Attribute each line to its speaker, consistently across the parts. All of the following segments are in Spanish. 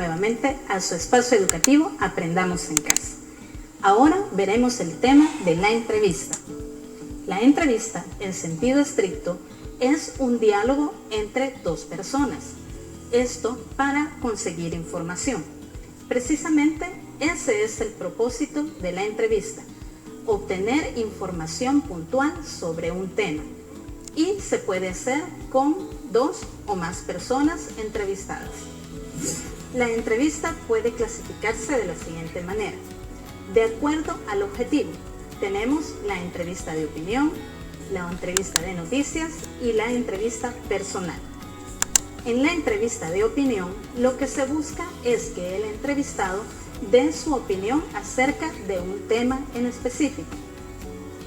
Speaker 1: nuevamente a su espacio educativo Aprendamos en Casa. Ahora veremos el tema de la entrevista. La entrevista, en sentido estricto, es un diálogo entre dos personas. Esto para conseguir información. Precisamente ese es el propósito de la entrevista, obtener información puntual sobre un tema. Y se puede hacer con dos o más personas entrevistadas. La entrevista puede clasificarse de la siguiente manera. De acuerdo al objetivo, tenemos la entrevista de opinión, la entrevista de noticias y la entrevista personal. En la entrevista de opinión, lo que se busca es que el entrevistado dé su opinión acerca de un tema en específico.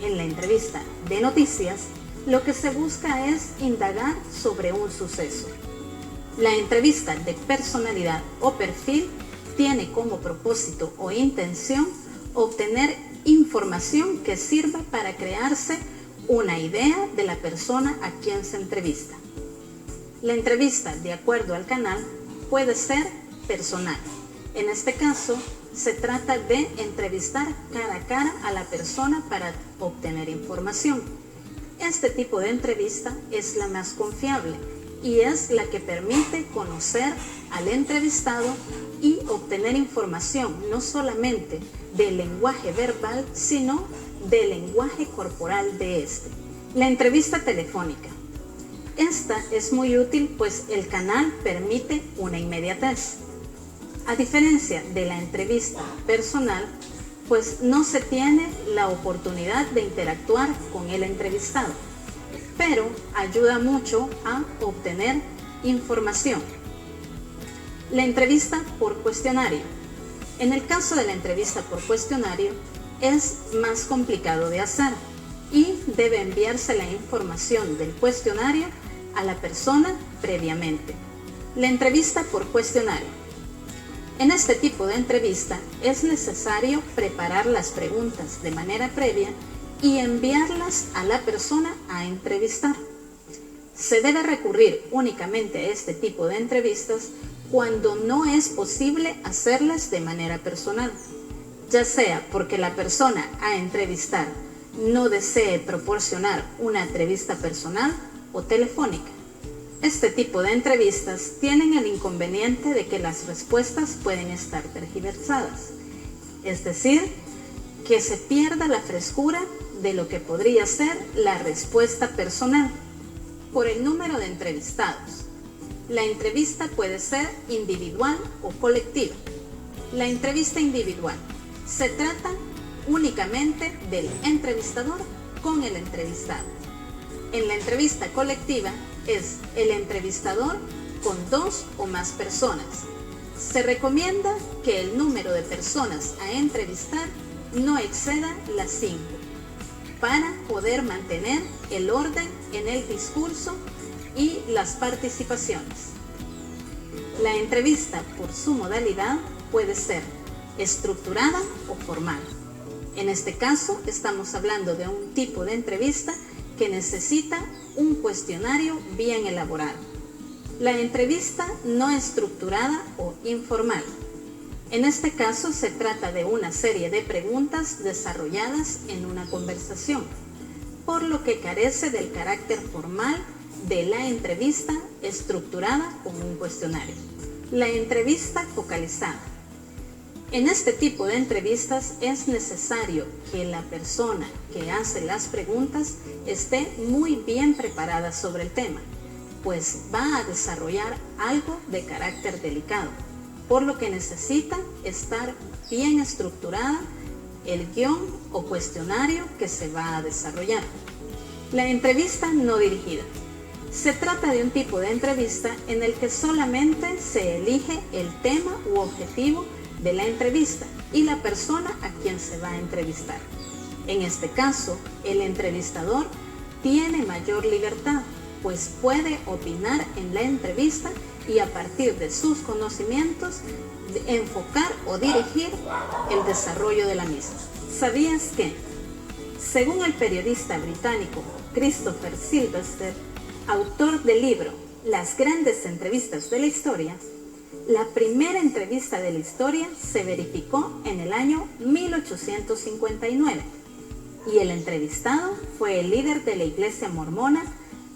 Speaker 1: En la entrevista de noticias, lo que se busca es indagar sobre un suceso. La entrevista de personalidad o perfil tiene como propósito o intención obtener información que sirva para crearse una idea de la persona a quien se entrevista. La entrevista, de acuerdo al canal, puede ser personal. En este caso, se trata de entrevistar cara a cara a la persona para obtener información. Este tipo de entrevista es la más confiable y es la que permite conocer al entrevistado y obtener información no solamente del lenguaje verbal, sino del lenguaje corporal de este. La entrevista telefónica. Esta es muy útil pues el canal permite una inmediatez. A diferencia de la entrevista personal, pues no se tiene la oportunidad de interactuar con el entrevistado, pero ayuda mucho a obtener información. La entrevista por cuestionario. En el caso de la entrevista por cuestionario, es más complicado de hacer y debe enviarse la información del cuestionario a la persona previamente. La entrevista por cuestionario. En este tipo de entrevista es necesario preparar las preguntas de manera previa y enviarlas a la persona a entrevistar. Se debe recurrir únicamente a este tipo de entrevistas cuando no es posible hacerlas de manera personal, ya sea porque la persona a entrevistar no desee proporcionar una entrevista personal o telefónica. Este tipo de entrevistas tienen el inconveniente de que las respuestas pueden estar tergiversadas, es decir, que se pierda la frescura de lo que podría ser la respuesta personal por el número de entrevistados. La entrevista puede ser individual o colectiva. La entrevista individual se trata únicamente del entrevistador con el entrevistado. En la entrevista colectiva es el entrevistador con dos o más personas. Se recomienda que el número de personas a entrevistar no exceda las 5 para poder mantener el orden en el discurso y las participaciones. La entrevista por su modalidad puede ser estructurada o formal. En este caso estamos hablando de un tipo de entrevista que necesita un cuestionario bien elaborado. La entrevista no estructurada o informal. En este caso se trata de una serie de preguntas desarrolladas en una conversación, por lo que carece del carácter formal de la entrevista estructurada con un cuestionario. La entrevista focalizada. En este tipo de entrevistas es necesario que la persona que hace las preguntas esté muy bien preparada sobre el tema, pues va a desarrollar algo de carácter delicado, por lo que necesita estar bien estructurada el guión o cuestionario que se va a desarrollar. La entrevista no dirigida. Se trata de un tipo de entrevista en el que solamente se elige el tema u objetivo de la entrevista y la persona a quien se va a entrevistar. En este caso, el entrevistador tiene mayor libertad, pues puede opinar en la entrevista y a partir de sus conocimientos enfocar o dirigir el desarrollo de la misma. ¿Sabías que, según el periodista británico Christopher Silvester, autor del libro Las grandes entrevistas de la historia, La primera entrevista de la historia se verificó en el año 1859 y el entrevistado fue el líder de la iglesia mormona,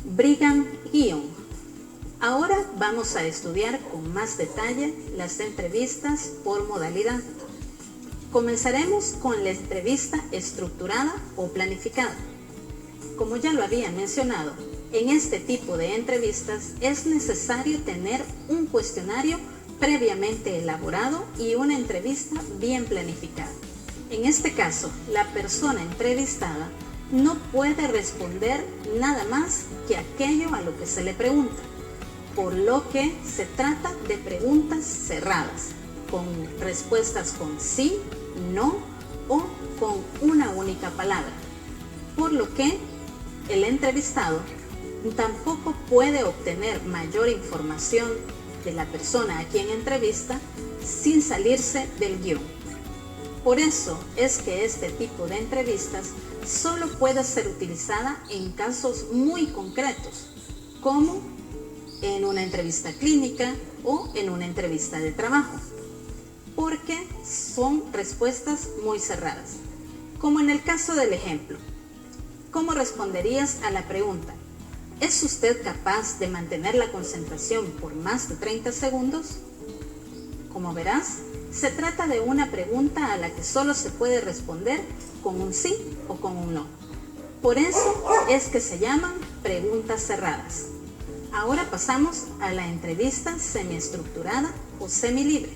Speaker 1: Brigham Young. Ahora vamos a estudiar con más detalle las entrevistas por modalidad. Comenzaremos con la entrevista estructurada o planificada. Como ya lo había mencionado, en este tipo de entrevistas es necesario tener un cuestionario previamente elaborado y una entrevista bien planificada. En este caso, la persona entrevistada no puede responder nada más que aquello a lo que se le pregunta, por lo que se trata de preguntas cerradas, con respuestas con sí, no o con una única palabra, por lo que el entrevistado tampoco puede obtener mayor información de la persona a quien entrevista sin salirse del guión. Por eso es que este tipo de entrevistas solo puede ser utilizada en casos muy concretos, como en una entrevista clínica o en una entrevista de trabajo, porque son respuestas muy cerradas. Como en el caso del ejemplo, ¿cómo responderías a la pregunta? ¿Es usted capaz de mantener la concentración por más de 30 segundos? Como verás, se trata de una pregunta a la que solo se puede responder con un sí o con un no. Por eso es que se llaman preguntas cerradas. Ahora pasamos a la entrevista semiestructurada o semilibre.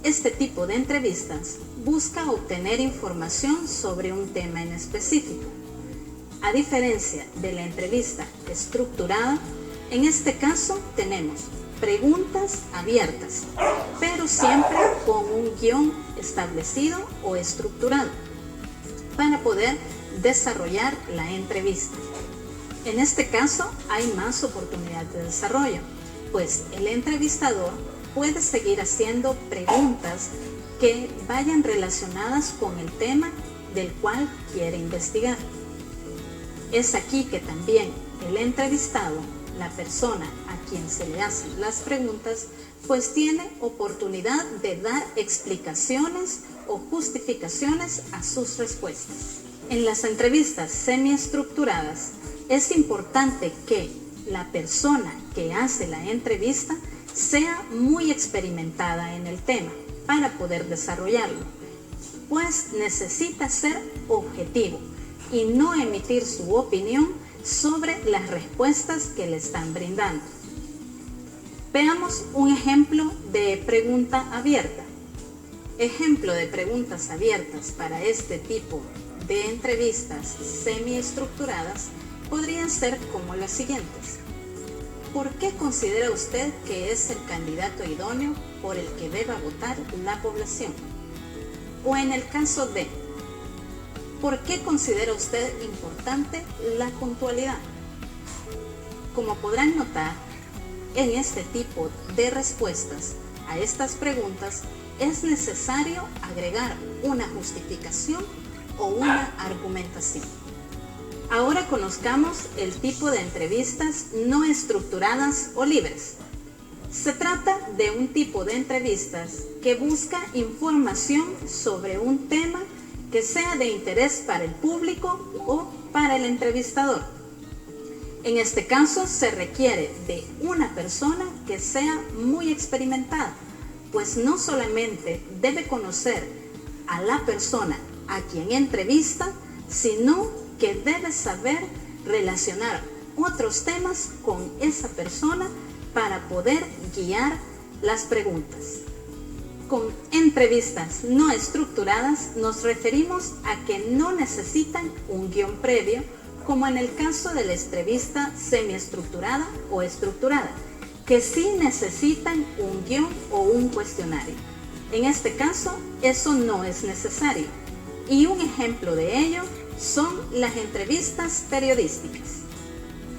Speaker 1: Este tipo de entrevistas busca obtener información sobre un tema en específico. A diferencia de la entrevista estructurada, en este caso tenemos preguntas abiertas, pero siempre con un guión establecido o estructurado para poder desarrollar la entrevista. En este caso hay más oportunidad de desarrollo, pues el entrevistador puede seguir haciendo preguntas que vayan relacionadas con el tema del cual quiere investigar. Es aquí que también el entrevistado, la persona a quien se le hacen las preguntas, pues tiene oportunidad de dar explicaciones o justificaciones a sus respuestas. En las entrevistas semiestructuradas es importante que la persona que hace la entrevista sea muy experimentada en el tema para poder desarrollarlo, pues necesita ser objetivo y no emitir su opinión sobre las respuestas que le están brindando. Veamos un ejemplo de pregunta abierta. Ejemplo de preguntas abiertas para este tipo de entrevistas semiestructuradas podrían ser como las siguientes. ¿Por qué considera usted que es el candidato idóneo por el que deba votar la población? O en el caso de, ¿por qué considera usted importante la puntualidad? Como podrán notar, en este tipo de respuestas a estas preguntas es necesario agregar una justificación o una argumentación. Ahora conozcamos el tipo de entrevistas no estructuradas o libres. Se trata de un tipo de entrevistas que busca información sobre un tema que sea de interés para el público o para el entrevistador. En este caso se requiere de una persona que sea muy experimentada, pues no solamente debe conocer a la persona a quien entrevista, sino que debe saber relacionar otros temas con esa persona para poder guiar las preguntas. Con entrevistas no estructuradas nos referimos a que no necesitan un guión previo, como en el caso de la entrevista semiestructurada o estructurada, que sí necesitan un guión o un cuestionario. En este caso, eso no es necesario. Y un ejemplo de ello son las entrevistas periodísticas.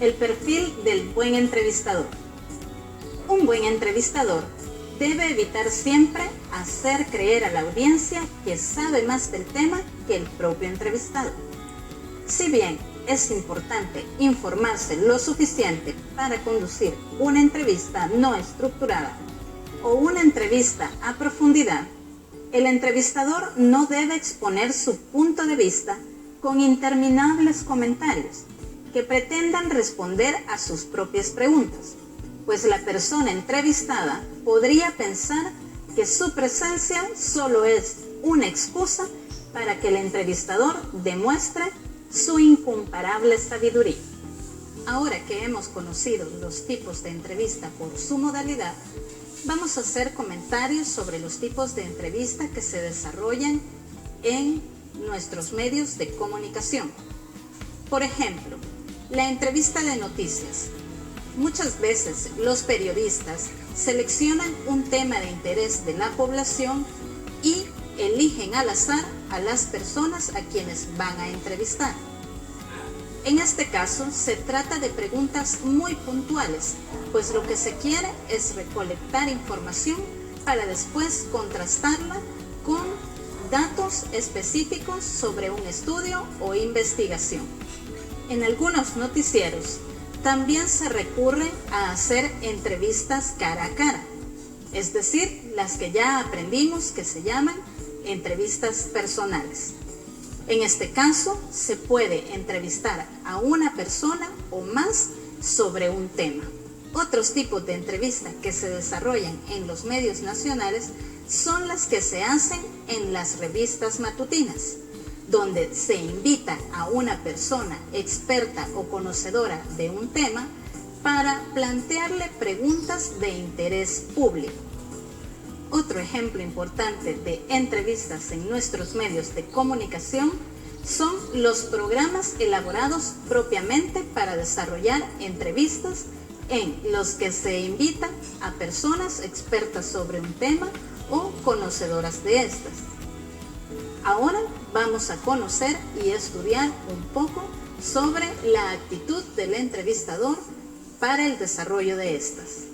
Speaker 1: El perfil del buen entrevistador. Un buen entrevistador debe evitar siempre hacer creer a la audiencia que sabe más del tema que el propio entrevistado. Si bien es importante informarse lo suficiente para conducir una entrevista no estructurada, o una entrevista a profundidad, el entrevistador no debe exponer su punto de vista con interminables comentarios que pretendan responder a sus propias preguntas, pues la persona entrevistada podría pensar que su presencia solo es una excusa para que el entrevistador demuestre su incomparable sabiduría. Ahora que hemos conocido los tipos de entrevista por su modalidad, vamos a hacer comentarios sobre los tipos de entrevista que se desarrollan en nuestros medios de comunicación. Por ejemplo, la entrevista de noticias. Muchas veces los periodistas seleccionan un tema de interés de la población y eligen al azar a las personas a quienes van a entrevistar. En este caso, se trata de preguntas muy puntuales, pues lo que se quiere es recolectar información para después contrastarla con datos específicos sobre un estudio o investigación. En algunos noticieros también se recurre a hacer entrevistas cara a cara, es decir, las que ya aprendimos que se llaman entrevistas personales. En este caso, se puede entrevistar a una persona o más sobre un tema. Otros tipos de entrevistas que se desarrollan en los medios nacionales son las que se hacen en las revistas matutinas, donde se invita a una persona experta o conocedora de un tema para plantearle preguntas de interés público. Otro ejemplo importante de entrevistas en nuestros medios de comunicación son los programas elaborados propiamente para desarrollar entrevistas en los que se invita a personas expertas sobre un tema o conocedoras de estas. Ahora vamos a conocer y estudiar un poco sobre la actitud del entrevistador para el desarrollo de estas.